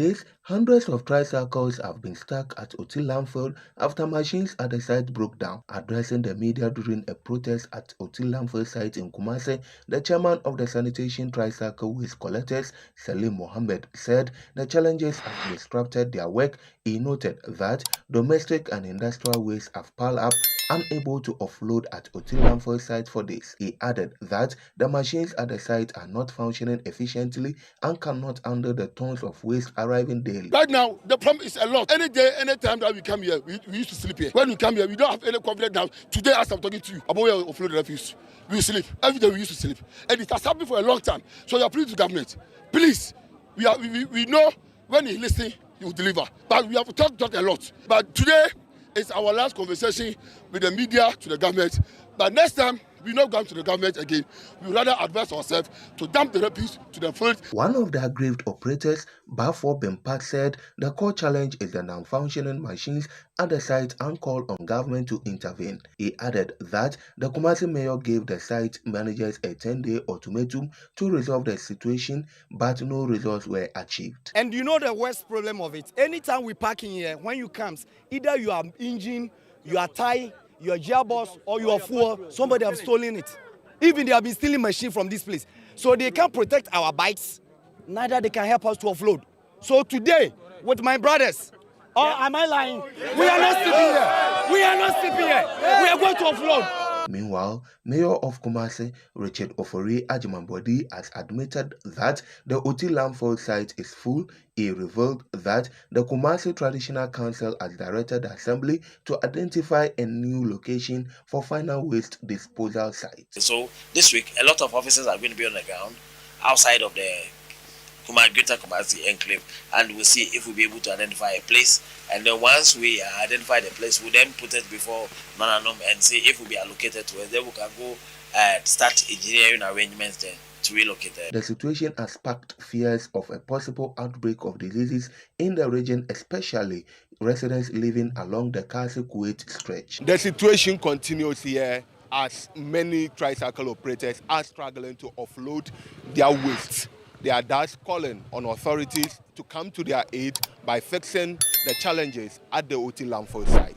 days, hundreds of tricycles have been stuck at Oti landfill after machines at the site broke down. Addressing the media during a protest at Oti landfill site in Kumasi, the chairman of the Sanitation Tricycle Waste Collectors, Salim Mohammed, said the challenges have disrupted their work. He noted that domestic and industrial waste have piled up, unable to offload at Oti landfill site for days. He added that the machines at the site are not functioning efficiently and cannot handle the tons of waste arriving daily. Right now, the problem is a lot. Any day, any time that we come here, we used to sleep here. When we come here, we don't have any confidence now. Today, as I'm talking to you, about where we offload the refuse, we sleep. Every day we used to sleep. And it has happened for a long time. So we are pleading to government. Please, we know when he listens, he will deliver. But we have talked a lot. But today is our last conversation with the media to the government. But next time, we not going to the government again. We rather advise ourselves to dump the refuse to the field. One of the aggrieved operators, Bafo Bempat, said the core challenge is the non-functioning machines at the site and called on government to intervene. He added that the Kumasi mayor gave the site managers a 10-day ultimatum to resolve the situation, but no results were achieved. And you know the worst problem of it? Anytime we park in here, when you come, either you are engine, you are tie, your gearbox or your fuel, somebody have stolen it. Even they have been stealing machine from this place. So they can't protect our bikes, neither they can help us to offload. So today, with my brothers, am I lying? We are not sleeping here. We are not sleeping here. We are going to offload. Meanwhile, Mayor of Kumasi, Richard Ofori Ajimambodi, has admitted that the Oti landfill site is full. He revealed that the Kumasi Traditional Council has directed the Assembly to identify a new location for final waste disposal site. So this week, a lot of officers are going to be on the ground outside of the Greater Kumasi enclave, and we'll see if we'll be able to identify a place. And then once we identify the place, we'll then put it before Nananum and see if we'll be allocated to it. Then we can go start engineering arrangements then to relocate it. The situation has sparked fears of a possible outbreak of diseases in the region, especially residents living along the Kasi-Kuwait stretch. The situation continues here as many tricycle operators are struggling to offload their waste. They are thus calling on authorities to come to their aid by fixing the challenges at the Oti landfill site.